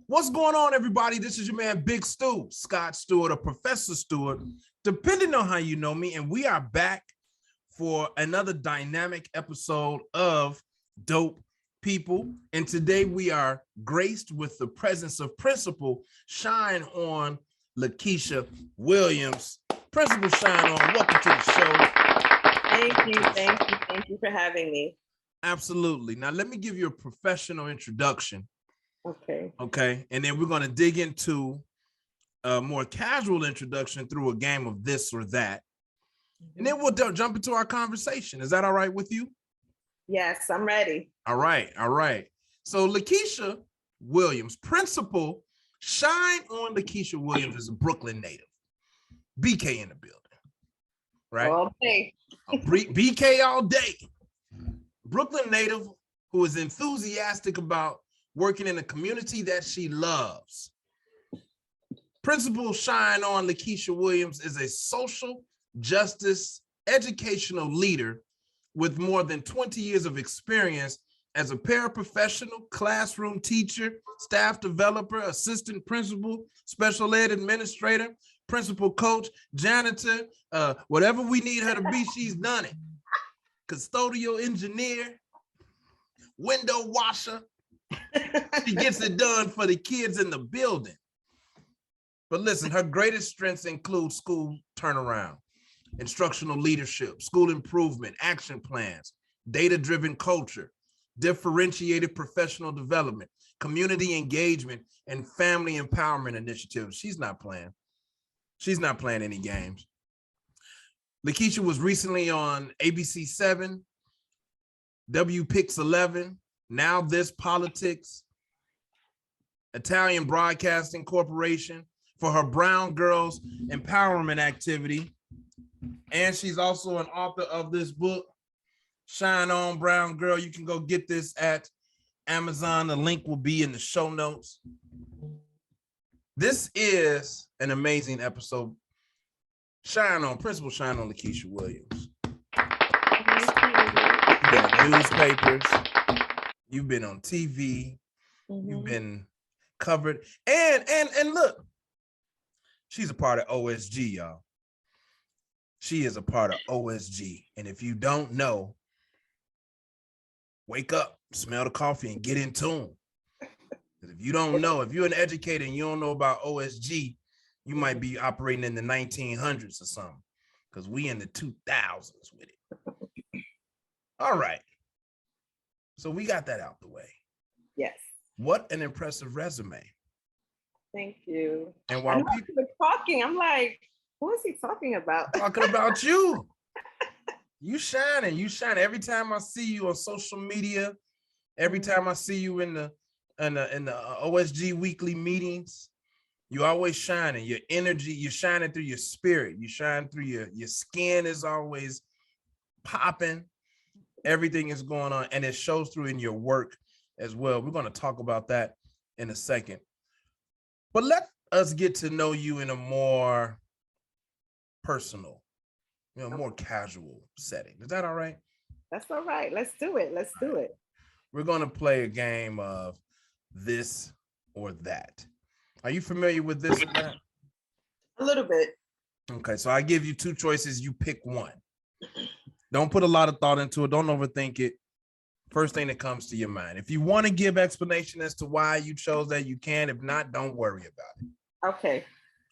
What's going on, everybody? This is your man, Big Stu, Scott Stewart, or Professor Stewart, depending on how you know me. And we are back for another dynamic episode of Dope People. And today we are graced with the presence of Principal Shine On Lakeasha Williams. Principal Shine On, welcome to the show. Thank you for having me. Absolutely. Now, let me give you a professional introduction. Okay. And then we're going to dig into a more casual introduction through a game of this or that. And then we'll jump into our conversation. Is that all right with you? Yes, I'm ready. All right. So Lakeasha Williams, Principal Shine On Lakeasha Williams, is a Brooklyn native. BK in the building, right? All day. BK all day. Brooklyn native who is enthusiastic about working in a community that she loves. Principal Shine On Lakeasha Williams is a social justice educational leader with more than 20 years of experience as a paraprofessional, classroom teacher, staff developer, assistant principal, special ed administrator, principal coach, janitor, whatever we need her to be, she's done it. Custodial engineer, window washer. She gets it done for the kids in the building. But listen, her greatest strengths include school turnaround, instructional leadership, school improvement, action plans, data-driven culture, differentiated professional development, community engagement, and family empowerment initiatives. She's not playing any games. Lakeasha was recently on ABC 7, WPix 11, Now This Politics, Italian Broadcasting Corporation for her Brown Girls Empowerment activity. And she's also an author of this book, Shine On Brown Girl. You can go get this at Amazon. The link will be in the show notes. This is an amazing episode. Principal Shine On Lakeasha Williams. You've been in newspapers. You've been on TV. You've been covered. And look, she's a part of OSG, y'all. She is a part of OSG. And if you don't know, wake up, smell the coffee, and get in tune. If you don't know, if you're an educator and you don't know about OSG, you might be operating in the 1900s or something, because we in the 2000s with it. All right. So we got that out the way. Yes. What an impressive resume. Thank you. And while people were talking, I'm like, who is he talking about? Talking about you. You shining. Every time I see you on social media, every time I see you in the OSG weekly meetings, you always shining. Your energy, you're shining through your spirit. You shine through your skin is always popping. Everything is going on, and it shows through in your work as well. We're going to talk about that in a second. But let us get to know you in a more personal, more casual setting. Is that all right? That's all right. Let's do it. We're going to play a game of this or that. Are you familiar with this or that? A little bit. Okay, so I give you two choices. You pick one. Don't put a lot of thought into it. Don't overthink it. First thing that comes to your mind. If you want to give explanation as to why you chose that, you can. If not, don't worry about it. Okay.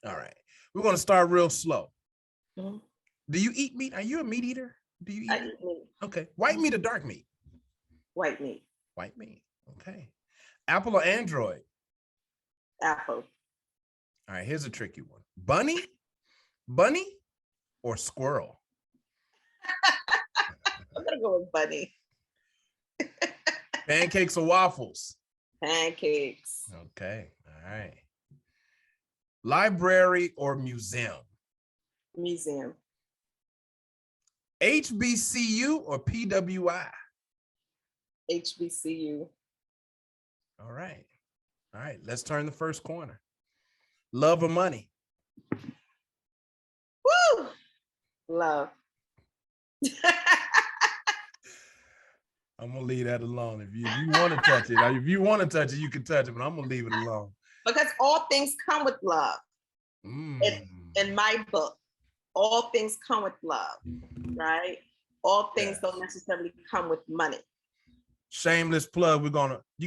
All right. We're going to start real slow. Mm-hmm. Do you eat meat? Are you a meat eater? Do you eat? I eat meat. Okay. White meat or dark meat? White meat. White meat. Okay. Apple or Android? Apple. All right. Here's a tricky one. Bunny or squirrel? I'm gonna go with bunny. Pancakes or waffles? Pancakes. Okay. All right. Library or museum? Museum. HBCU or PWI? HBCU. All right. Let's turn the first corner. Love or money? Woo! Love. I'm gonna leave that alone. If you want to touch it, if you want to touch it, you can touch it, but I'm gonna leave it alone. Because all things come with love. Mm. In my book, all things come with love, right? All things don't necessarily come with money. Shameless plug. You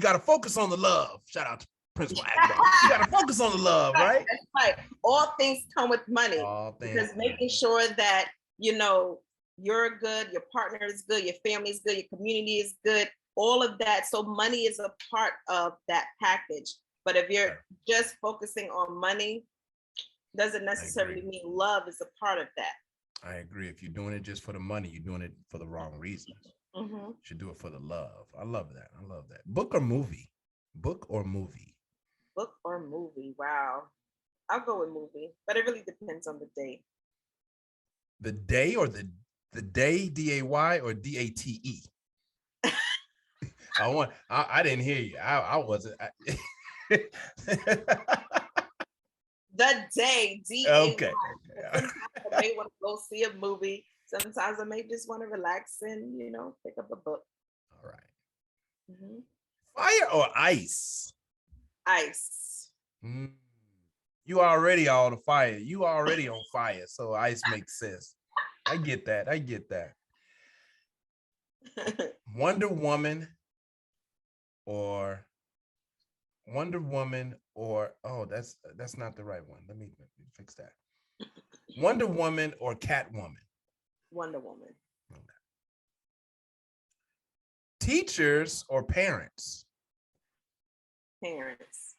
got to focus on the love. Shout out to Principal Akbar. You got to focus on the love, right? That's right. All things come with money. All things. Because making sure that, you know, you're good, your partner is good, your family is good, your community is good, all of that. So money is a part of that package. But if you're just focusing on money, doesn't necessarily mean love is a part of that. I agree. If you're doing it just for the money, you're doing it for the wrong reasons. Mm-hmm. You should do it for the love. I love that. I love that. Book or movie? Book or movie? Book or movie? Wow. I'll go with movie, but it really depends on the day. The day or the day, D-A-Y or D-A-T-E? I didn't hear you. I wasn't. The day, D-A-Y. Okay. Sometimes I may want to go see a movie. Sometimes I may just want to relax and, you know, pick up a book. All right. Mm-hmm. Fire or ice? Ice. You already on the fire. You already on fire. So ice makes sense. I get that. I get that. Wonder Woman or oh, that's not the right one. Let me fix that. Wonder Woman or Catwoman? Wonder Woman. Okay. Teachers or parents? Parents.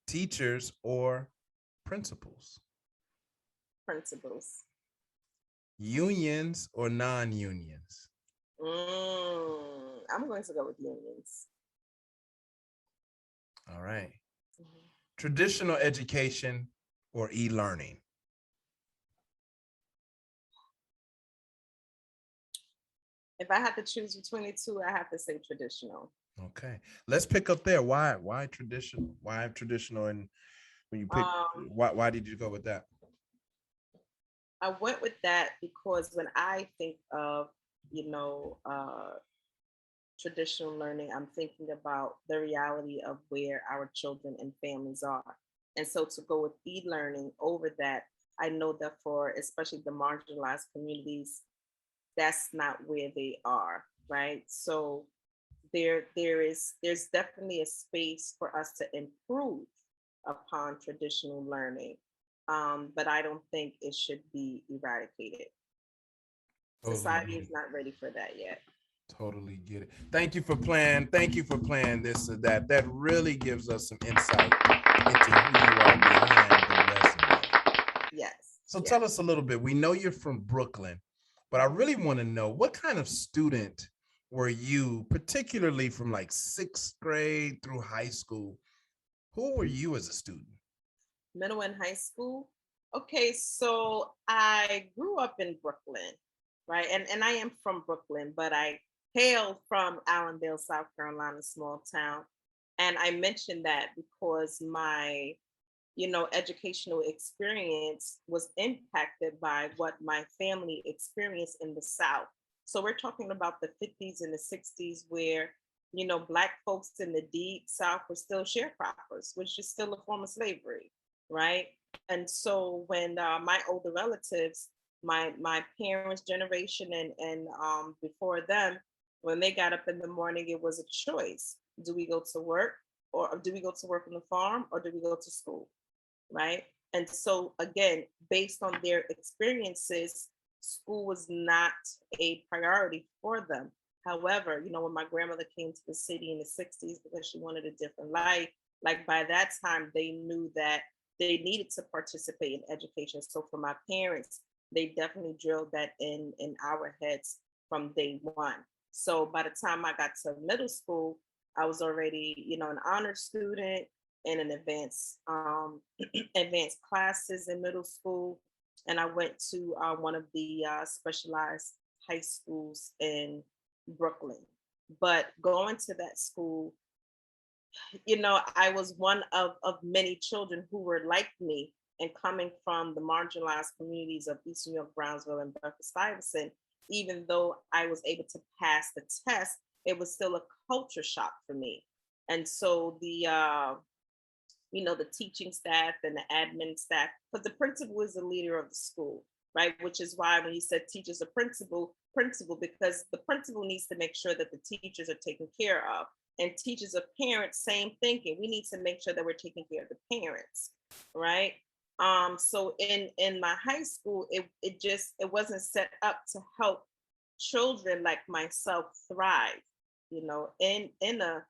Teachers or principals? Principals. Unions or non-unions? I'm going to go with unions. All right. Mm-hmm. Traditional education or e-learning? If I had to choose between the two, I have to say traditional. Okay, let's pick up there. Why traditional? Why traditional? And when you pick, why did you go with that? I went with that because when I think of, you know, traditional learning, I'm thinking about the reality of where our children and families are. And so to go with e-learning over that, I know that for especially the marginalized communities, that's not where they are, right? So there's definitely a space for us to improve upon traditional learning, but I don't think it should be eradicated. Society is not ready for that yet. Totally get it. Thank you for playing. Thank you for playing this or that. That really gives us some insight into who you are behind the resume. Yes. So tell us a little bit. We know you're from Brooklyn, but I really want to know, what kind of student were you, particularly from like 6th grade through high school? Who were you as a student? Middle and high school? Okay, so I grew up in Brooklyn, right? And I am from Brooklyn, but I hail from Allendale, South Carolina, small town. And I mentioned that because my, you know, educational experience was impacted by what my family experienced in the South. So we're talking about the 50s and the 60s where, you know, Black folks in the deep South were still sharecroppers, which is still a form of slavery, right? And so when my older relatives, my parents' generation and before them, when they got up in the morning, it was a choice. Do we go to work, or do we go to work on the farm, or do we go to school, right? And so again, based on their experiences, school was not a priority for them. However, you know, when my grandmother came to the city in the 60s because she wanted a different life, like by that time, they knew that they needed to participate in education. So for my parents, they definitely drilled that in our heads from day one. So by the time I got to middle school, I was already, you know, an honor student in an advanced advanced classes in middle school, and I went to one of the specialized high schools in Brooklyn. But going to that school, you know, I was one of many children who were like me and coming from the marginalized communities of Eastern York, Brownsville, and Bedford-Stuyvesant. even though I was able to pass the test, it was still a culture shock for me. And so the teaching staff and the admin staff, because the principal is the leader of the school, right? Which is why when you said teachers a principal, because the principal needs to make sure that the teachers are taken care of. And teachers are parents, same thinking. We need to make sure that we're taking care of the parents, right? So in my high school, it wasn't set up to help children like myself thrive, in a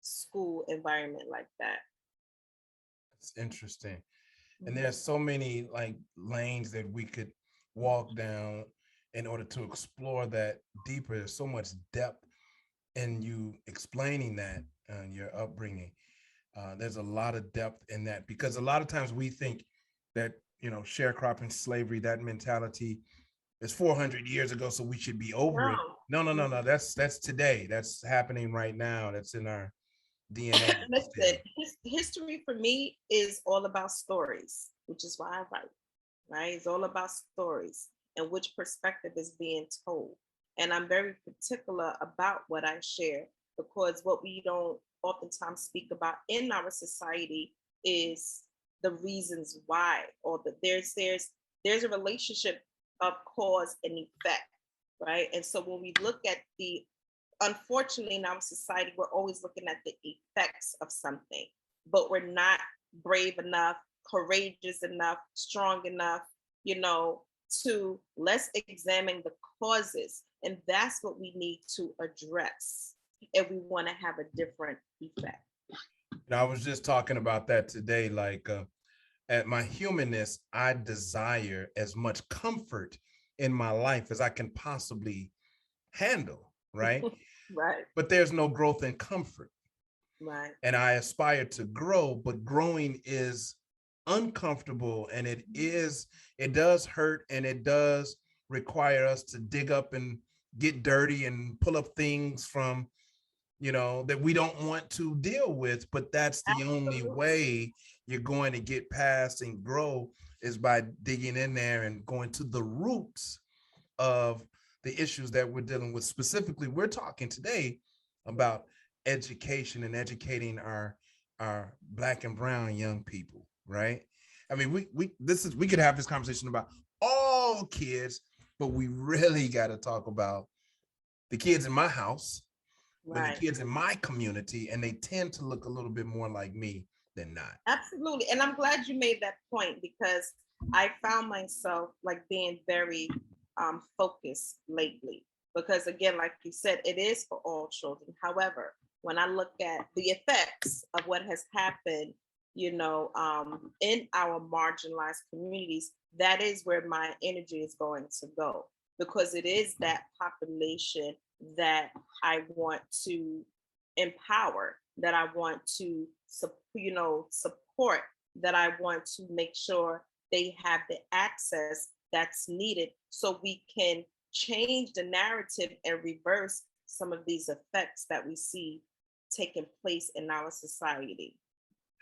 school environment like that. It's interesting. And there's so many like lanes that we could walk down in order to explore that deeper. There's so much depth in you explaining that your upbringing. There's a lot of depth in that, because a lot of times we think that, sharecropping, slavery, that mentality is 400 years ago, so we should be over it. No. That's today. That's happening right now. That's in our DNA. Listen, history for me is all about stories, which is why I write, right? It's all about stories and which perspective is being told. And I'm very particular about what I share, because what we don't oftentimes speak about in our society is the reasons why, or that there's a relationship of cause and effect, right? And so when we look at unfortunately in our society, we're always looking at the effects of something, but we're not brave enough, courageous enough, strong enough, to let's examine the causes. And that's what we need to address if we want to have a different effect. I was just talking about that today. Like, at my humanness, I desire as much comfort in my life as I can possibly handle, right? Right. But there's no growth in comfort. Right. And I aspire to grow, but growing is uncomfortable, and it does hurt, and it does require us to dig up and get dirty and pull up things from, that we don't want to deal with. But that's the only way you're going to get past and grow, is by digging in there and going to the roots of the issues that we're dealing with. Specifically, we're talking today about education and educating our Black and brown young people, right? I mean, we could have this conversation about all kids, but we really got to talk about the kids in my house, right, the kids in my community, and they tend to look a little bit more like me than not. Absolutely. And I'm glad you made that point, because I found myself like being very focused lately, because again, like you said, it is for all children. However, when I look at the effects of what has happened, in our marginalized communities, that is where my energy is going to go, because it is that population that I want to empower, that I want to support, that I want to make sure they have the access that's needed, so we can change the narrative and reverse some of these effects that we see taking place in our society.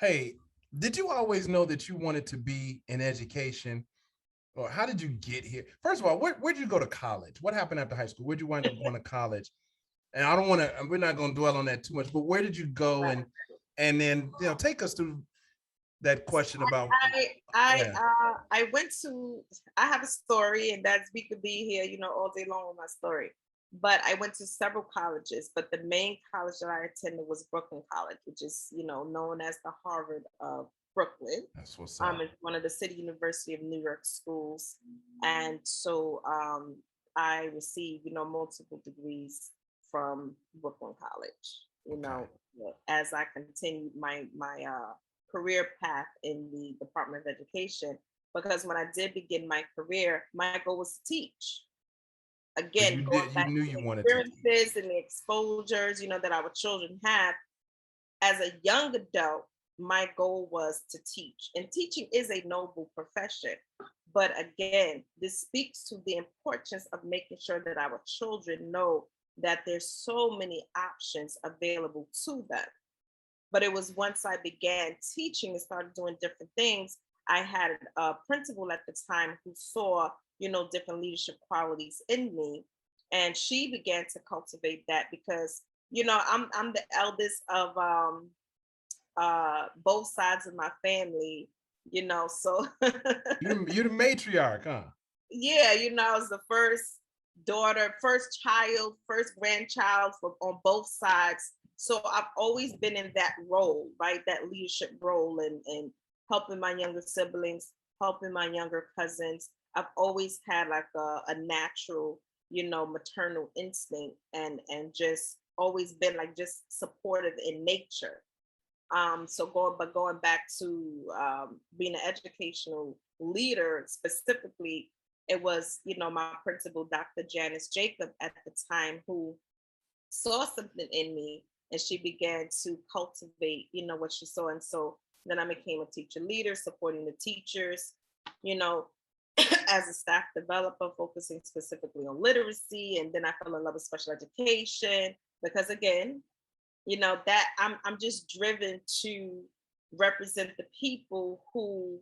Hey, did you always know that you wanted to be in education, or how did you get here? First of all, where'd you go to college? What happened after high school? Where'd you wind up going to college? And we're not going to dwell on that too much, but where did you go? Right. And then, take us through that question about. I went to, I have a story, and that's, we could be here, all day long with my story. But I went to several colleges, but the main college that I attended was Brooklyn College, which is, known as the Harvard of Brooklyn. That's what's up. It's one of the City University of New York schools. And so I received, multiple degrees from Brooklyn College, as I continued my career path in the Department of Education, because when I did begin my career, my goal was to teach. Again, you going back knew to you the wanted to experiences and the exposures, that our children have. As a young adult, my goal was to teach, and teaching is a noble profession. But again, this speaks to the importance of making sure that our children know that there's so many options available to them. But it was once I began teaching and started doing different things, I had a principal at the time who saw, different leadership qualities in me. And she began to cultivate that because, I'm the eldest of both sides of my family, so You're the matriarch, huh? yeah, I was the first daughter, first child, first grandchild on both sides. So I've always been in that role, right? That leadership role, and helping my younger siblings, helping my younger cousins. I've always had like a natural, maternal instinct, and just always been like just supportive in nature. So going back to being an educational leader specifically, it was, my principal, Dr. Janice Jacob at the time, who saw something in me, and she began to cultivate, what she saw. And so then I became a teacher leader, supporting the teachers, you know, as a staff developer, focusing specifically on literacy. And then I fell in love with special education because, again, that I'm just driven to represent the people who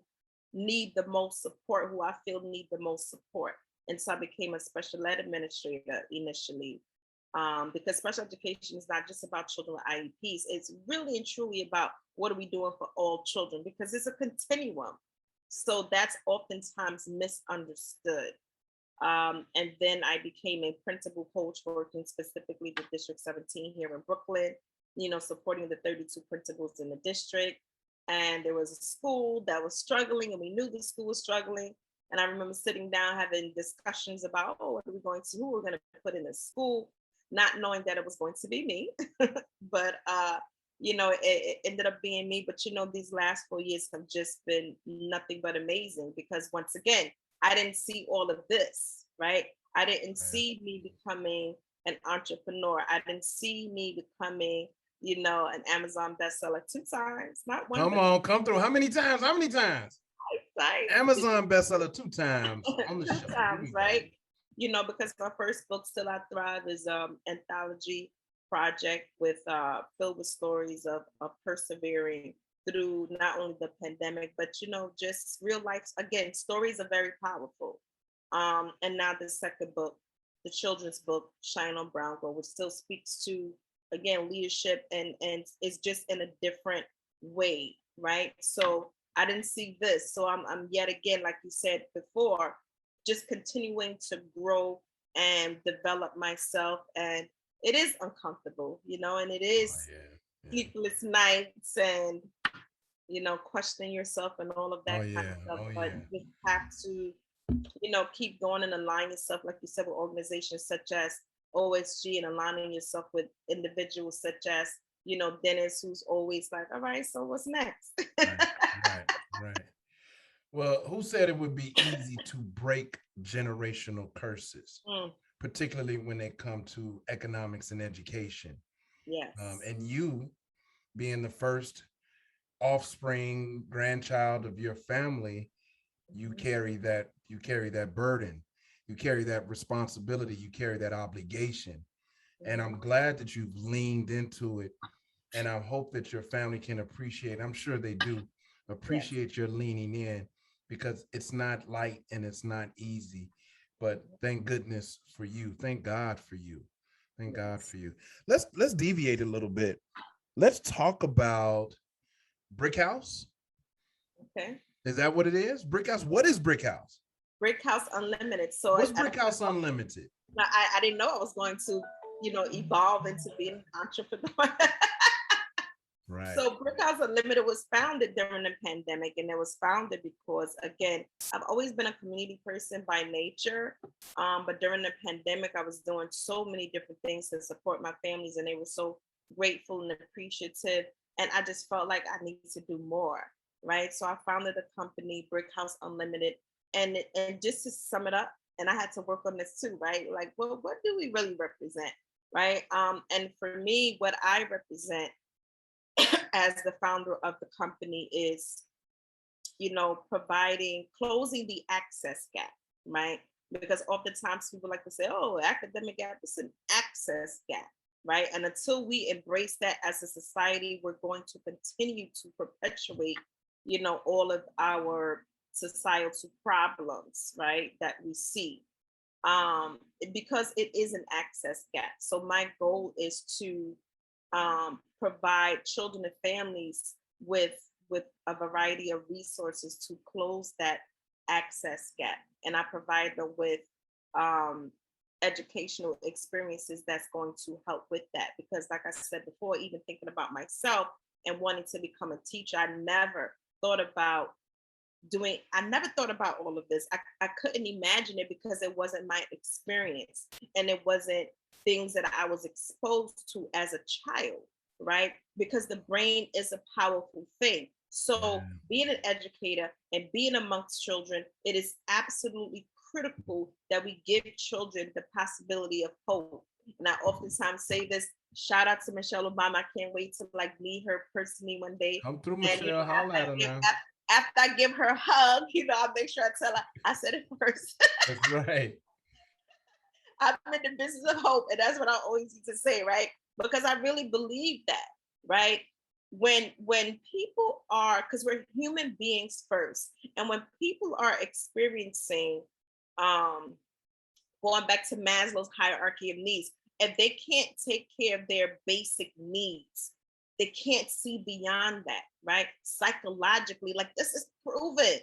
need the most support, who I feel need the most support. And so I became a special ed administrator initially, because special education is not just about children with IEPs. It's really and truly about what are we doing for all children, because it's a continuum. So that's oftentimes misunderstood. And then I became a principal coach working specifically with District 17 here in Brooklyn, supporting the 32 principals in the district. And there was a school that was struggling, and we knew the school was struggling. And I remember sitting down having discussions about, what are we going to, who we're going to put in the school, not knowing that it was going to be me. But, it ended up being me. But, these last 4 years have just been nothing but amazing, because once again, I didn't see all of this, right? I didn't see me becoming an entrepreneur. I didn't see me becoming, an Amazon bestseller 2 times, not one. Come on, come through. How many times? How many times? Right? Amazon bestseller 2 times on the 2 show. times, right? Because my first book, Still I Thrive, is anthology project with filled with stories of persevering through not only the pandemic, but just real life. Again, stories are very powerful. And now the second book, the children's book, Shine on Brown Gold, which still speaks to, again, leadership, and it's just in a different way, right? So I didn't see this. So I'm yet again, like you said before, just continuing to grow and develop myself. And it is uncomfortable, and it is sleepless nights, and questioning yourself and all of that kind of stuff. But you just have to, keep going and align yourself, like you said, with organizations such as OSG, and aligning yourself with individuals such as, Dennis, who's always like, all right, so what's next? Right. Well, who said it would be easy to break generational curses, particularly when they come to economics and education? Yes. And you being the first offspring, grandchild of your family, you carry that burden, you carry that responsibility, you carry that obligation. And I'm glad that you've leaned into it. And I hope that your family can appreciate, I'm sure they do appreciate your leaning in, because it's not light and it's not easy. But thank goodness for you. Thank God for you. Thank God for you. Let's deviate a little bit. Let's talk about Brick House. Okay. Is that what it is? Brick House. What is Brick House? Brick House Unlimited. So what's Brick House Unlimited? I didn't know I was going to, evolve into being an entrepreneur. Right. So Brick House Unlimited was founded during the pandemic, and it was founded because, again, I've always been a community person by nature, but during the pandemic, I was doing so many different things to support my families, and they were so grateful and appreciative, and I just felt like I needed to do more, right? So I founded a company, Brick House Unlimited, and just to sum it up, and I had to work on this too, right? Like, well, what do we really represent, right? And for me, what I represent as the founder of the company is, closing the access gap, right? Because oftentimes people like to say, oh, academic gap is an access gap, right? And until we embrace that as a society, we're going to continue to perpetuate, all of our societal problems, right, that we see. because it is an access gap. So my goal is to provide children and families with a variety of resources to close that access gap, and I provide them with um, educational experiences that's going to help with that. Because, like I said before, even thinking about myself and wanting to become a teacher, thought about I never thought about all of this. I couldn't imagine it because it wasn't my experience and it wasn't things that I was exposed to as a child, right? Because the brain is a powerful thing. So being an educator and being amongst children, it is absolutely critical that we give children the possibility of hope. And I oftentimes say this, shout out to Michelle Obama. I can't wait to meet her personally one day. Come through, And Michelle. Holla at her now. After I give her a hug, I'll make sure I tell her I said it first. That's right. I'm in the business of hope, and that's what I always used to say, right? Because I really believe that, right? When people are, because we're human beings first, and when people are experiencing, going back to Maslow's hierarchy of needs, if they can't take care of their basic needs, they can't see beyond that, right? Psychologically, like this is proven,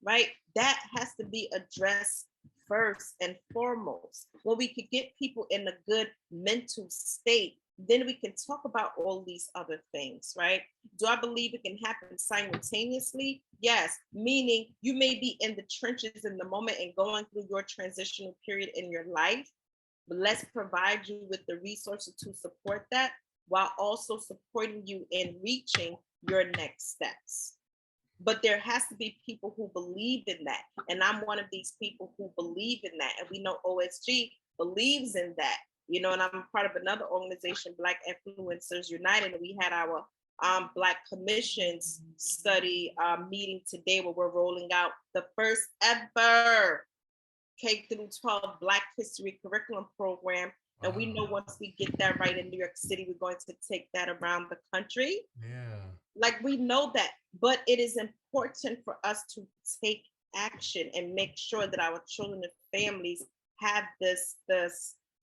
right? That has to be addressed first and foremost. When we could get people in a good mental state, then we can talk about all these other things, right? Do I believe it can happen simultaneously? Yes, meaning you may be in the trenches in the moment and going through your transitional period in your life, but let's provide you with the resources to support that while also supporting you in reaching your next steps. But there has to be people who believe in that. And I'm one of these people who believe in that. And we know OSG believes in that, and I'm part of another organization, Black Influencers United. And we had our Black Commissions study meeting today where we're rolling out the first ever K through 12 Black History Curriculum Program. And we know once we get that right in New York City, we're going to take that around the country. Yeah. Like we know that, but it is important for us to take action and make sure that our children and families have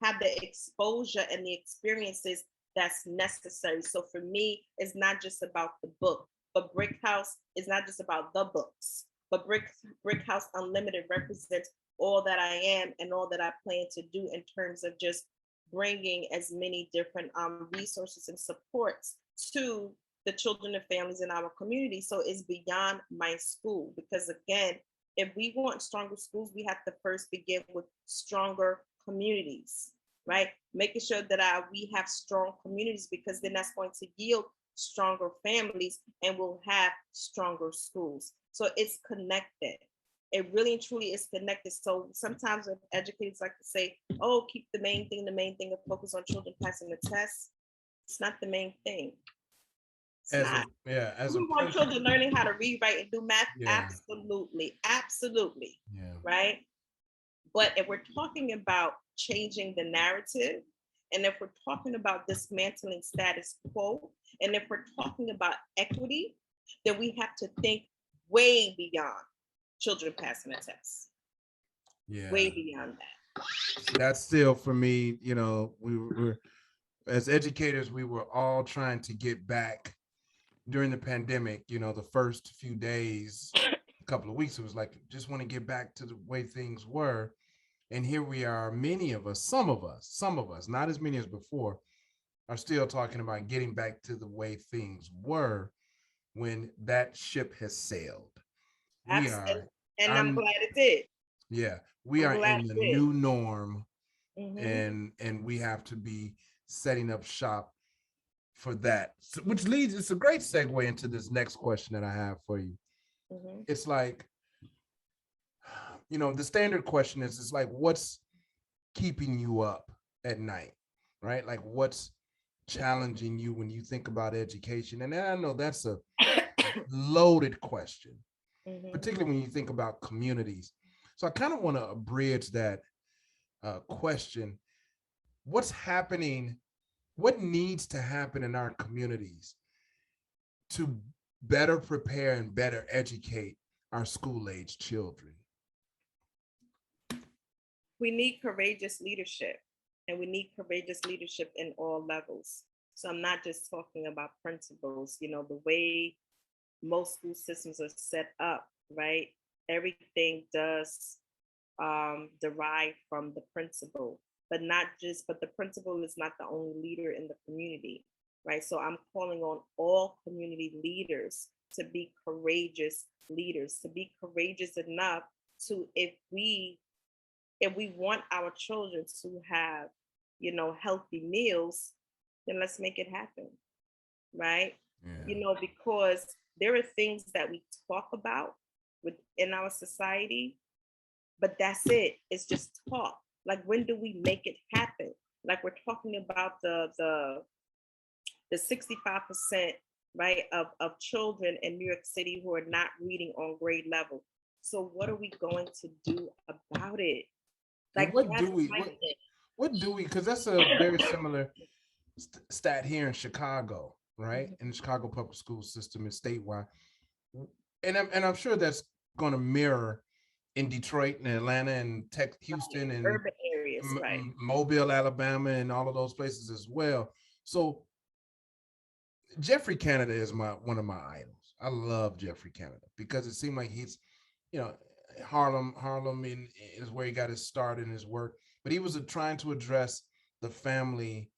have the exposure and the experiences that's necessary. So for me, it's not just about the book, but Brick House is not just about the books, but Brick House Unlimited represents all that I am and all that I plan to do in terms of just bringing as many different resources and supports to the children and families in our community. So it's beyond my school, because again, if we want stronger schools, we have to first begin with stronger communities, right? Making sure that we have strong communities, because then that's going to yield stronger families and we'll have stronger schools. So it's connected. It really and truly is connected. So sometimes educators like to say, oh, keep the main thing, and focus on children passing the test. It's not the main thing. We want children learning how to read, write, and do math. Yeah. Absolutely. Yeah. Right. But if we're talking about changing the narrative, and if we're talking about dismantling status quo, and if we're talking about equity, then we have to think way beyond children passing a test. Yeah. Way beyond that. That's still, for me, we were, as educators, we were all trying to get back during the pandemic, the first few days, a couple of weeks, it was like, just want to get back to the way things were. And here we are, many of us, some of us, not as many as before, are still talking about getting back to the way things were when that ship has sailed. I'm glad it did. Yeah, we are in the new norm, and we have to be setting up shop for that, which leads, it's a great segue into this next question that I have for you. It's like, the standard question is like, what's keeping you up at night, right? Like, what's challenging you when you think about education? And I know that's a loaded question, particularly when you think about communities. So I kind of want to bridge that question. What's happening? What needs to happen in our communities to better prepare and better educate our school-age children? We need courageous leadership, and we need courageous leadership in all levels. So I'm not just talking about principals, the way most school systems are set up, right? Everything does derive from the principal, but the principal is not the only leader in the community, right? So I'm calling on all community leaders to be courageous leaders, to be courageous enough to, if we want our children to have, healthy meals, then let's make it happen, right? Yeah. Because there are things that we talk about within our society, but that's it. It's just talk. Like, when do we make it happen? Like, we're talking about the 65%, right, of children in New York City who are not reading on grade level. So what are we going to do about it? And Like, what that's do we my thing. what do we because that's a very similar stat here in Chicago, right? Mhm. In the Chicago public school system and statewide. And I'm sure that's going to mirror in Detroit and Atlanta and Houston and Urban areas, right? Mobile, Alabama, and all of those places as well. So Jeffrey Canada is one of my idols. I love Jeffrey Canada because it seemed like he's, you know, Harlem is where he got his start in his work. But he was trying to address the family.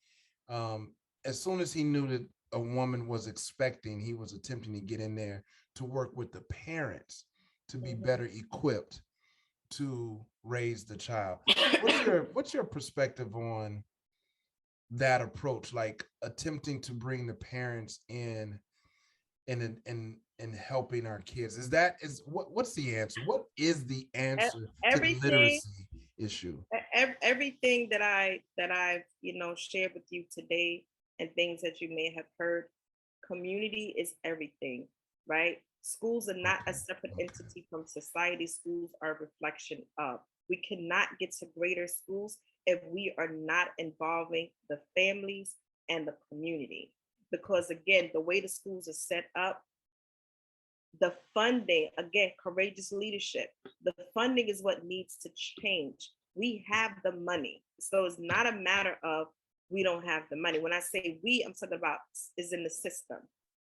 As soon as he knew that a woman was expecting, he was attempting to get in there to work with the parents to be Mhm. better equipped to raise the child. What's your perspective on that approach, like attempting to bring the parents in and helping our kids? What's the answer? What is the E- answer to the Everything, literacy issue? everything that I've shared with you today, and things that you may have heard, community is everything, right? Schools are not a Okay. separate Okay. entity from society. Schools are a reflection of. We cannot get to greater schools if we are not involving the families and the community. Because again, the way the schools are set up, the funding, again, courageous leadership, the funding is what needs to change. We have the money, so it's not a matter of we don't have the money. When I say we, I'm talking about is in the system,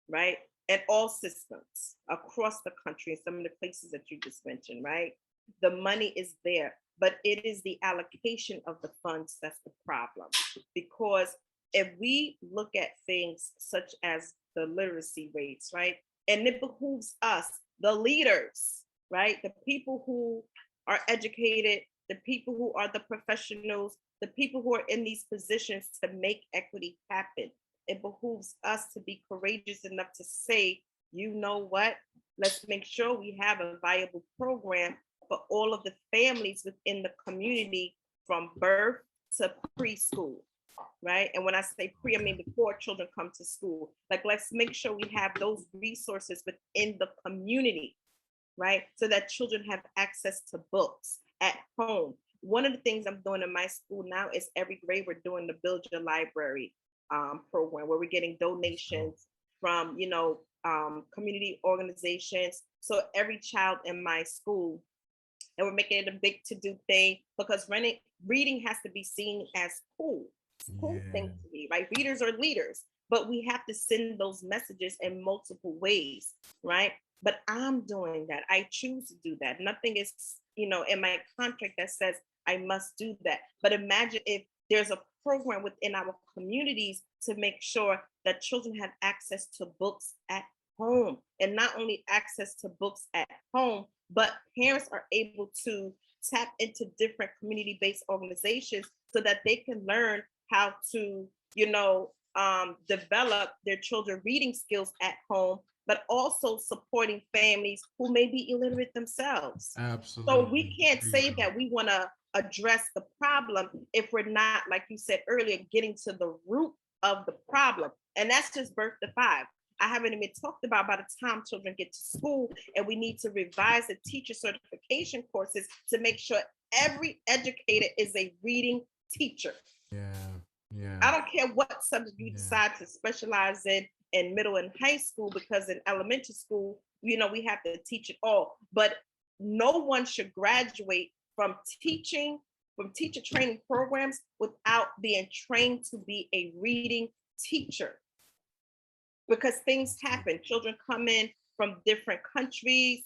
right? And all systems across the country and some of the places that you just mentioned, right? The money is there, but it is the allocation of the funds that's the problem. Because if we look at things such as the literacy rates, right? And it behooves us, the leaders, right? The people who are educated, the people who are the professionals, the people who are in these positions to make equity happen. It behooves us to be courageous enough to say, you know what? Let's make sure we have a viable program for all of the families within the community from birth to preschool, right? And when I say pre, I mean before children come to school. Like, let's make sure we have those resources within the community, right? So that children have access to books at home. One of the things I'm doing in my school now is every grade we're doing the Build Your Library program, where we're getting donations from, community organizations. So every child in my school, and we're making it a big to-do thing, because reading has to be seen as cool. It's a cool thing Yeah. to be, right? Readers are leaders, but we have to send those messages in multiple ways, right? But I'm doing that. I choose to do that. Nothing is, in my contract that says I must do that. But imagine if there's a program within our communities to make sure that children have access to books at home, and not only access to books at home, but parents are able to tap into different community-based organizations so that they can learn how to, develop their children reading skills at home, but also supporting families who may be illiterate themselves. So we Absolutely. can't There you say go. that we want to address the problem if we're not, like you said earlier, getting to the root of the problem. And that's just birth to five. I haven't even talked about by the time children get to school, and we need to revise the teacher certification courses to make sure every educator is a reading teacher. Yeah. Yeah. I don't care what subject you Yeah. decide to specialize in middle and high school, because in elementary school, we have to teach it all. But no one should graduate from teaching from teacher training programs without being trained to be a reading teacher. Because things happen. Children come in from different countries,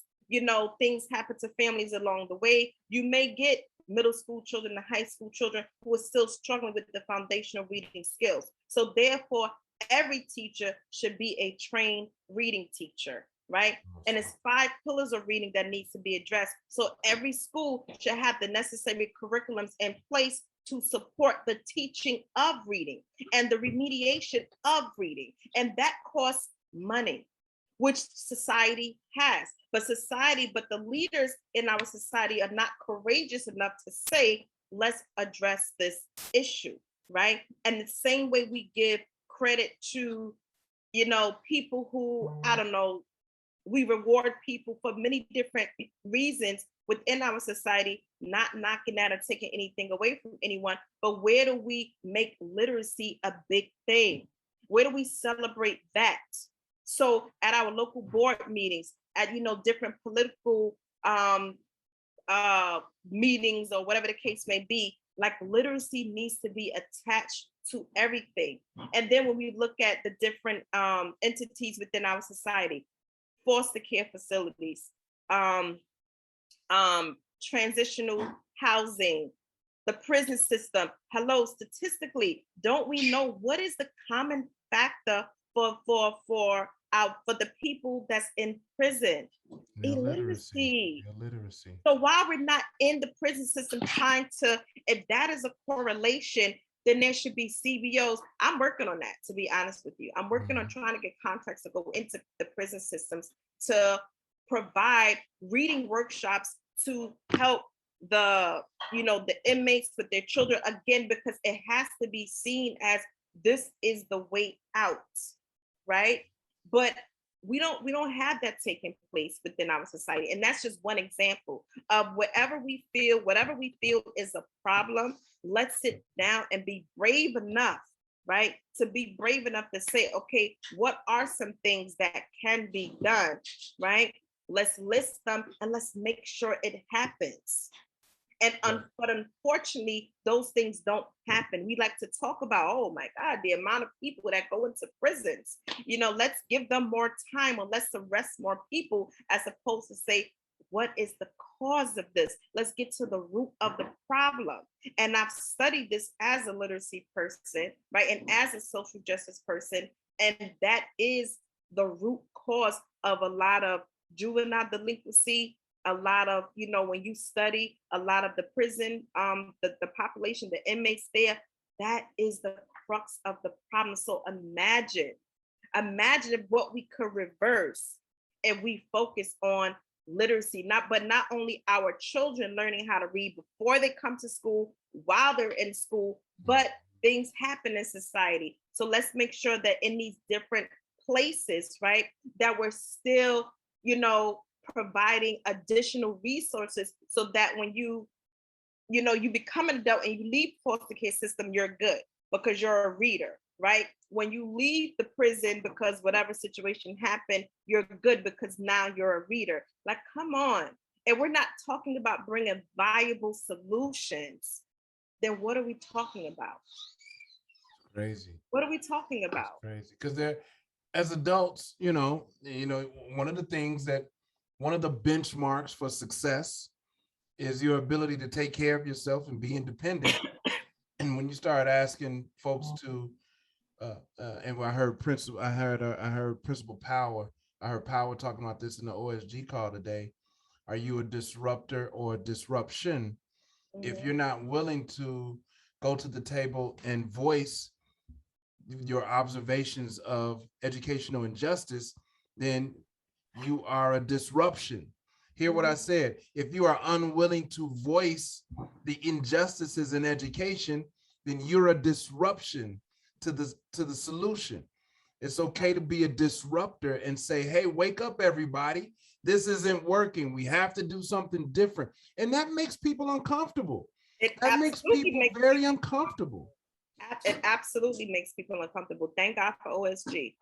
things happen to families along the way. You may get middle school children and high school children who are still struggling with the foundational reading skills. So therefore, every teacher should be a trained reading teacher, right? And it's 5 pillars of reading that needs to be addressed. So every school should have the necessary curriculums in place to support the teaching of reading and the remediation of reading. And that costs money, which society has. But the leaders in our society are not courageous enough to say, let's address this issue, right? And the same way we give credit to, people who, I don't know, we reward people for many different reasons within our society, not knocking at or taking anything away from anyone, but where do we make literacy a big thing? Where do we celebrate that? So at our local board meetings, at different political meetings or whatever the case may be, like literacy needs to be attached to everything. And then when we look at the different entities within our society, foster care facilities, transitional housing, the prison system. Hello, statistically, don't we know what is the common factor for the people that's in prison? Illiteracy. So while we're not in the prison system trying to, if that is a correlation, then there should be CBOs. I'm working on that, to be honest with you. I'm working on trying to get contracts to go into the prison systems to provide reading workshops to help the inmates with their children, again, because it has to be seen as this is the way out, right? But we don't have that taking place within our society. And that's just one example of whatever we feel is a problem. Let's sit down and be brave enough, right? To be brave enough to say, okay, what are some things that can be done, right? Let's list them and let's make sure it happens. But unfortunately, those things don't happen. We like to talk about, oh my God, the amount of people that go into prisons. Let's give them more time, or let's arrest more people, as opposed to say, what is the cause of this? Let's get to the root of the problem. And I've studied this as a literacy person, right? And as a social justice person. And that is the root cause of a lot of juvenile delinquency, a lot of, when you study a lot of the prison, the population, the inmates there, that is the crux of the problem. So imagine what we could reverse if we focus on literacy, not only our children learning how to read before they come to school, while they're in school, but things happen in society. So let's make sure that in these different places, right, that we're still, providing additional resources, so that when you become an adult and you leave foster care system, you're good because you're a reader, right? When you leave the prison because whatever situation happened, you're good because now you're a reader. Like, come on. And we're not talking about bringing viable solutions. Then what are we talking about? Crazy. What are we talking about? That's crazy. Because they're, as adults, one of the benchmarks for success is your ability to take care of yourself and be independent. And when you start asking folks to, and I heard Principal Power. I heard Power talking about this in the OSG call today. Are you a disruptor or a disruption? If you're not willing to go to the table and voice your observations of educational injustice, then you are a disruption. Hear what I said. If you are unwilling to voice the injustices in education, then you're a disruption to the solution. It's okay to be a disruptor and say, hey, wake up, everybody. This isn't working. We have to do something different. And that makes people uncomfortable. That makes people very uncomfortable. It absolutely makes people uncomfortable. Thank God for OSG.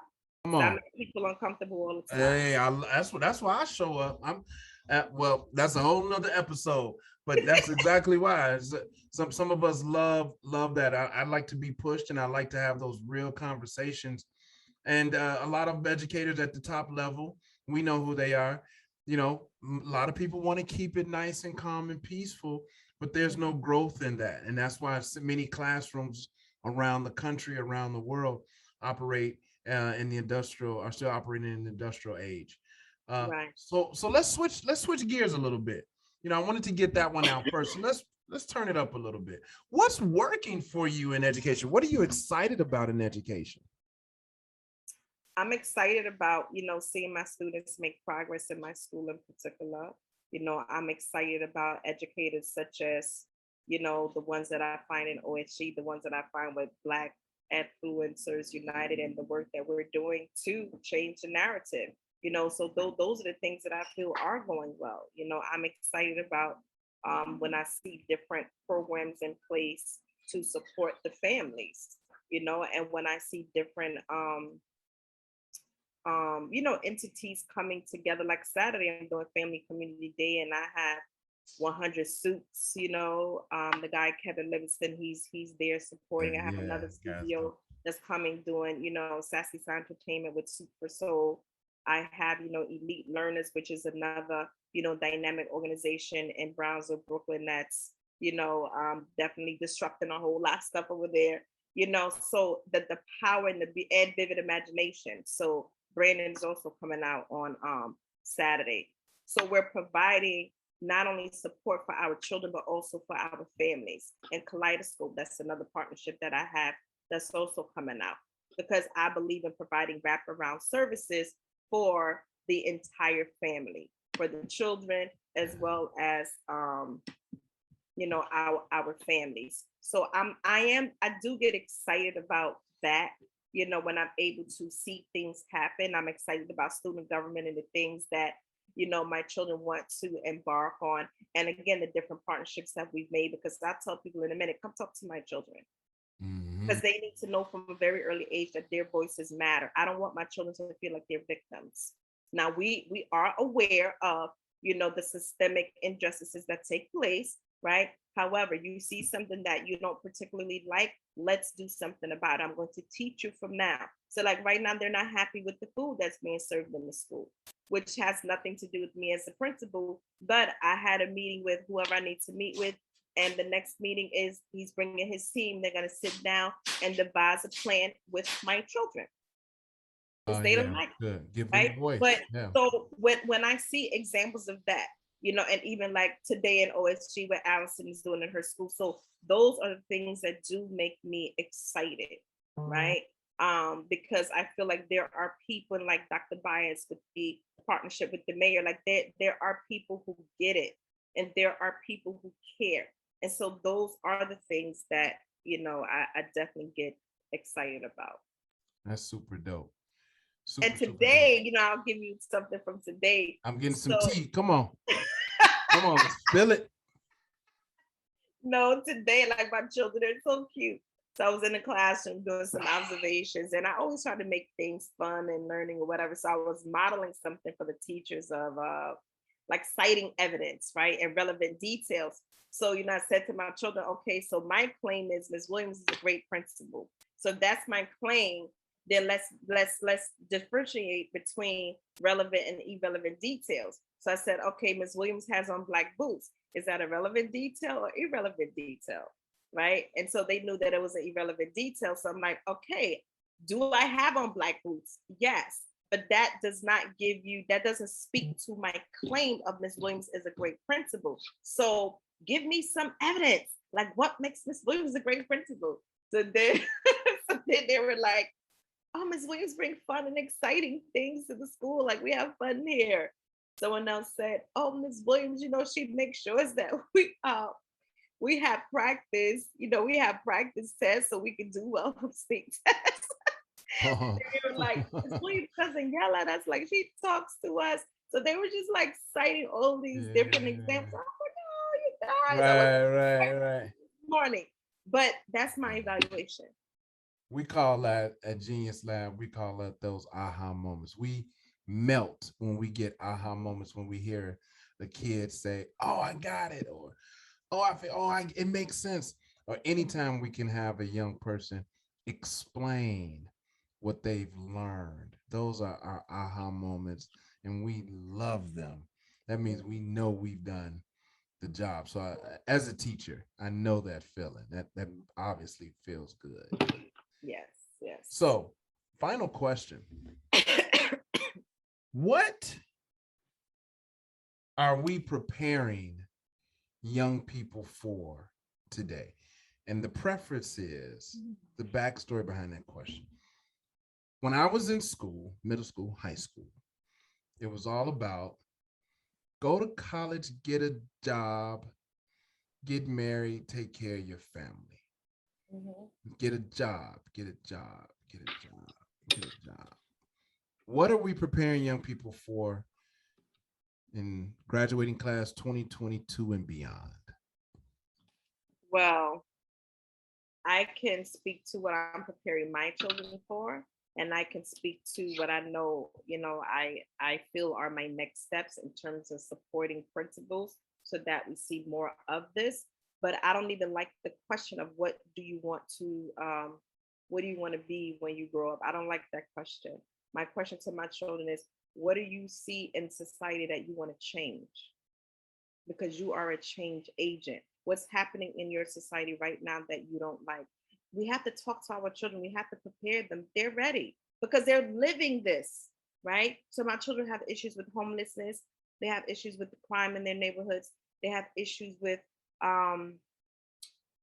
Come on. That makes people uncomfortable all the time. Hey, that's why I show up. Well, that's a whole nother episode. but that's exactly why. Some of us love that. I like to be pushed, and I like to have those real conversations. And a lot of educators at the top level, we know who they are. You know, a lot of people want to keep it nice and calm and peaceful, but there's no growth in that, and that's why so many classrooms around the country, around the world, operate in the industrial are still operating in the industrial age. Right. So let's switch gears a little bit. You know, I wanted to get that one out first. So let's turn it up a little bit. What's working for you in education? What are you excited about in education? I'm excited about, seeing my students make progress in my school in particular. I'm excited about educators such as, the ones that I find in OSG, the ones that I find with Black Influencers United, and the work that we're doing to change the narrative. So those are the things that I feel are going well. I'm excited about when I see different programs in place to support the families, and when I see different entities coming together. Like Saturday, I'm doing Family Community Day, and I have 100 suits. The guy Kevin Livingston, he's there supporting. I have Yeah, another guys. studio that's coming doing, Sassy Sound Entertainment with Super Soul. I have, Elite Learners, which is another, dynamic organization in Brownsville, Brooklyn. That's, definitely disrupting a whole lot of stuff over there. So the power and and vivid imagination. So Brandon is also coming out on Saturday. So we're providing not only support for our children, but also for our families. And Kaleidoscope, that's another partnership that I have that's also coming out, because I believe in providing wraparound services for the entire family, for the children, as well as our families. So I do get excited about that. When I'm able to see things happen, I'm excited about student government and the things that my children want to embark on. And again, the different partnerships that we've made, because I tell people in a minute, come talk to my children, Mm-hmm. because they need to know from a very early age that their voices matter. I don't want my children to feel like they're victims. Now we are aware of the systemic injustices that take place, right? However, you see something that you don't particularly like, let's do something about it. I'm going to teach you from now. So like right now, they're not happy with the food that's being served in the school, which has nothing to do with me as a principal. But I had a meeting with whoever I need to meet with, and the next meeting is he's bringing his team. They're going to sit down and devise a plan with my children, because they don't Yeah, like it, good. Give them a right? voice. But Yeah. so when I see examples of that, and even like today in OSG, what Allison is doing in her school, so those are the things that do make me excited, right? Because I feel like there are people like Dr. Bias with the partnership with the mayor, like there are people who get it, and there are people who care, and so those are the things that I definitely get excited about. That's super dope. And Super, super dope. today, I'll give you something from today. I'm getting some So, tea. Come on. Come on. Spill it. no, today, like my children are so cute. So I was in the classroom doing some observations, and I always try to make things fun and learning or whatever. So I was modeling something for the teachers of like citing evidence, right, and relevant details. So I said to my children, okay, so my claim is Ms. Williams is a great principal. So that's my claim. Then let's differentiate between relevant and irrelevant details. So I said, okay, Ms. Williams has on black boots. Is that a relevant detail or irrelevant detail? Right. And so they knew that it was an irrelevant detail. So I'm like, okay, do I have on black boots? Yes. But that doesn't speak to my claim of Ms. Williams as a great principal. So give me some evidence. Like, what makes Ms. Williams a great principal? So then, so then they were like, oh, Ms. Williams bring fun and exciting things to the school. Like, we have fun here. Someone else said, oh, Ms. Williams, she makes sure that we have practice, we have practice tests so we can do well on state tests. Oh. They were like, Ms. Williams doesn't yell at us, like she talks to us. So they were just like citing all these different examples. Yeah. I'm like, oh, you guys, I was Right, right, right. this morning. But that's my evaluation. We call that at Genius Lab, we call that those aha moments. We melt when we get aha moments when we hear the kids say, "Oh, I got it," or "Oh, I feel, it makes sense." Or anytime we can have a young person explain what they've learned, those are our aha moments, and we love them. That means we know we've done the job. So, as a teacher, I know that feeling. That obviously feels good. Yes, yes. So, final question: what are we preparing young people for today? And the preface is the backstory behind that question. When I was in school, middle school, high school, it was all about go to college, get a job, get married, take care of your family. Get a job, get a job, get a job, get a job. What are we preparing young people for in graduating class 2022 and beyond? Well, I can speak to what I'm preparing my children for, and I can speak to what I know, I feel are my next steps in terms of supporting principals so that we see more of this. But I don't even like the question of what do you want to be when you grow up? I don't like that question. My question to my children is, what do you see in society that you want to change? Because you are a change agent. What's happening in your society right now that you don't like? We have to talk to our children. We have to prepare them. They're ready because they're living this, right? So my children have issues with homelessness. They have issues with the crime in their neighborhoods. They have issues with um,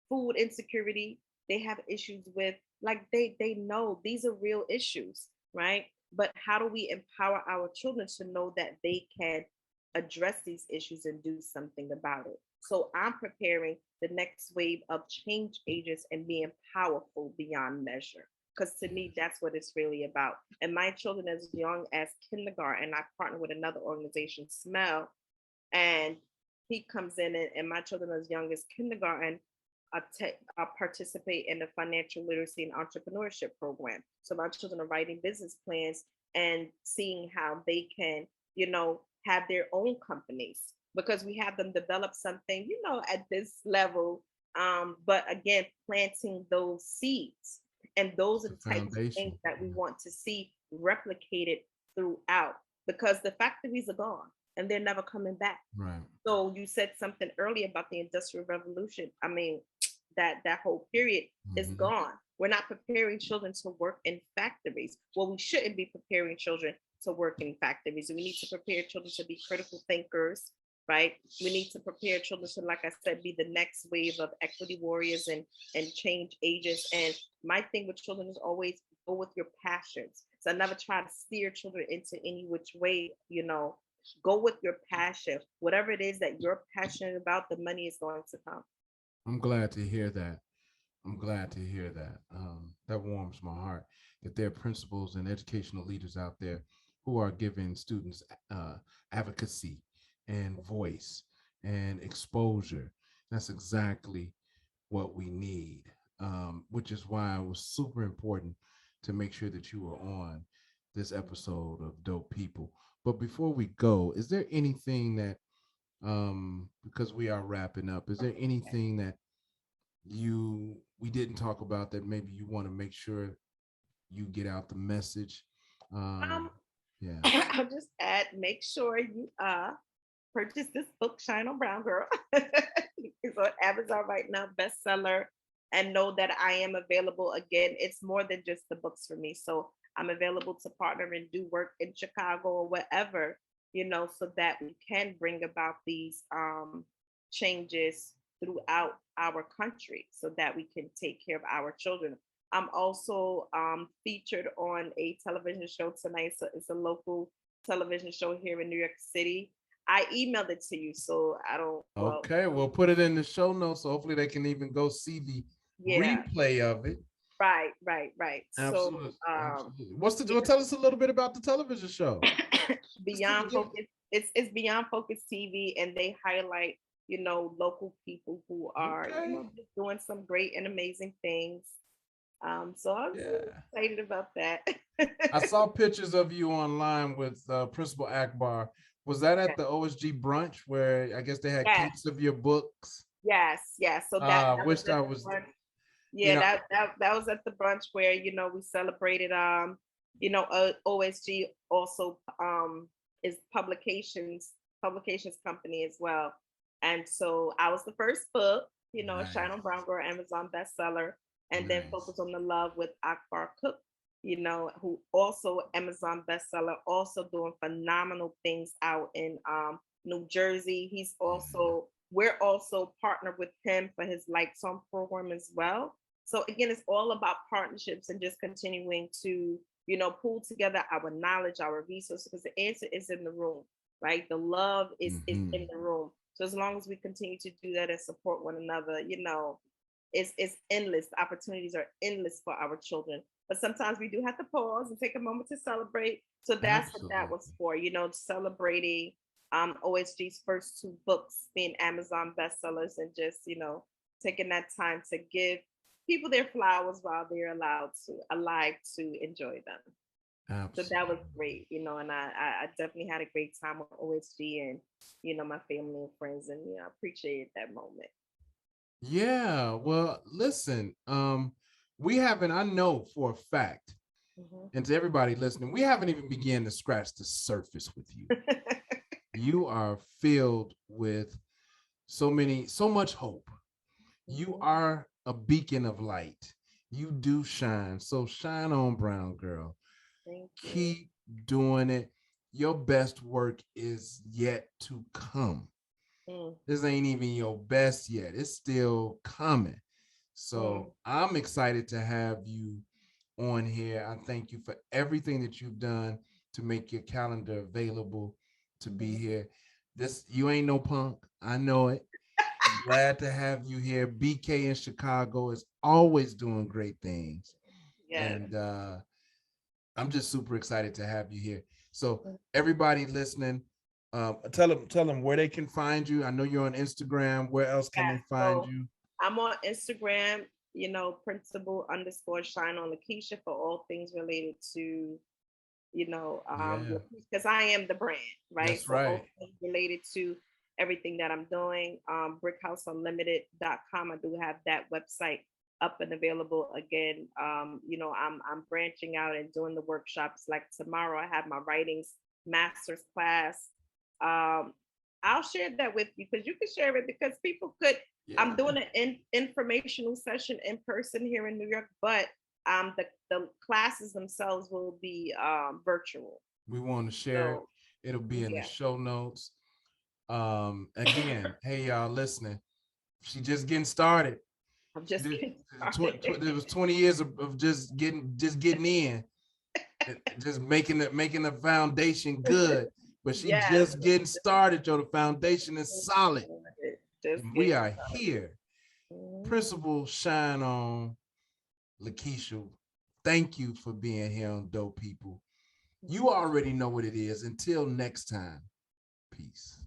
food insecurity. They have issues with like they know these are real issues, right? But how do we empower our children to know that they can address these issues and do something about it? So I'm preparing the next wave of change agents and being powerful beyond measure. Because to me, that's what it's really about. And my children, as young as kindergarten, I partner with another organization, Smell, and he comes in, and my children, as young as kindergarten, participate in the financial literacy and entrepreneurship program. So my children are writing business plans and seeing how they can, have their own companies because we have them develop something, at this level. But again, planting those seeds. And those are the types of things Foundation. that we want to see replicated throughout because the factories are gone and they're never coming back. Right. So you said something earlier about the Industrial Revolution. I mean, that whole period is gone. We're not preparing children to work in factories. Well, we shouldn't be preparing children to work in factories. We need to prepare children to be critical thinkers, right? We need to prepare children to, like I said, be the next wave of equity warriors and change agents. And my thing with children is always go with your passions. So I never try to steer children into any which way, go with your passion. Whatever it is that you're passionate about, the money is going to come. I'm glad to hear that. I'm glad to hear that. That warms my heart that there are principals and educational leaders out there who are giving students advocacy and voice and exposure. That's exactly what we need, which is why it was super important to make sure that you were on this episode of Dope People. But before we go, is there anything that, because we are wrapping up, is there anything that we didn't talk about that maybe you want to make sure you get out the message? Um, Yeah. I'll just add, make sure you purchase this book, Shine on Brown Girl. It's on Amazon right now, bestseller. And know that I am available. Again, it's more than just the books for me. So I'm available to partner and do work in Chicago or wherever, so that we can bring about these changes throughout our country so that we can take care of our children. I'm also featured on a television show tonight. So it's a local television show here in New York City. I emailed it to you, so I don't. Well, Okay, we'll put it in the show notes, so hopefully they can even go see the yeah, replay of it. right. Absolutely. So, Absolutely. Well, tell us a little bit about the television show. Beyond Focus, it's Beyond Focus TV, and they highlight, local people who are, Okay. just doing some great and amazing things. So I'm Yeah. excited about that. I saw pictures of you online with Principal Akbar. Was that at the OSG brunch where I guess they had Yes, cakes of your books? yes, yes. So that was Wished at I the was, brunch. you Yeah, know, that was at the brunch where we celebrated OSG also is publications company as well. And so I was the first book, Shine on nice, Brown Girl Amazon bestseller, and then nice. Focus on the Love with Akbar Cook, who also Amazon bestseller, also doing phenomenal things out in New Jersey. Yeah, We're also partnered with him for his Lights On program as well. So again, it's all about partnerships and just continuing to, pull together our knowledge, our resources, because the answer is in the room, right? The love is in mm-hmm. the room. So as long as we continue to do that and support one another, it's endless. The opportunities are endless for our children. But sometimes we do have to pause and take a moment to celebrate. So that's what that was Absolutely. for, celebrating OSG's first two books being Amazon bestsellers, and just, taking that time to give people their flowers while they're alive to enjoy them. So that was Absolutely. great, and I definitely had a great time with OSG and, my family and friends, and, I appreciated that moment. Yeah. Well, listen, we haven't, I know for a fact, Mhm. and to everybody listening, we haven't even begun to scratch the surface with you. You are filled with so much hope. You Mhm. are a beacon of light. You do shine. So shine on, brown girl. Thank you. Keep doing it. Your best work is yet to come. Mm, This ain't even your best yet. It's still coming. mm, So I'm excited to have you on here. I thank you for everything that you've done to make your calendar available to be mhm. here. This you ain't no punk. I know it. I'm glad to have you here. BK in Chicago is always doing great things. Yes. And I'm just super excited to have you here. So Mm, everybody listening, tell them where they can find you. I know you're on Instagram. Where else can yes. they find So you? I'm on Instagram, principal underscore shine on Lakeisha for all things related to, Yeah, because I am the brand, right? that's So right. all things related to everything that I'm doing, brickhouseunlimited.com. I do have that website up and available again. I'm branching out and doing the workshops. Like tomorrow, I have my writings master's class. Um, I'll share that with you because you can share it because people could. I'm Yeah, doing an informational session in person here in New York, but the classes themselves will be virtual. we want to share it. So It'll be in the yeah, show notes. Again, hey y'all listening. She just getting started. I'm She just did, getting started. there was 20 years of just getting in, just making the foundation good. But she Yes, just getting started, yo. The foundation is solid, just and we getting are started. here. Mhm. Principal Shine On, Lakeisha. Thank you for being here on Dope People. You already know what it is. Until next time, peace.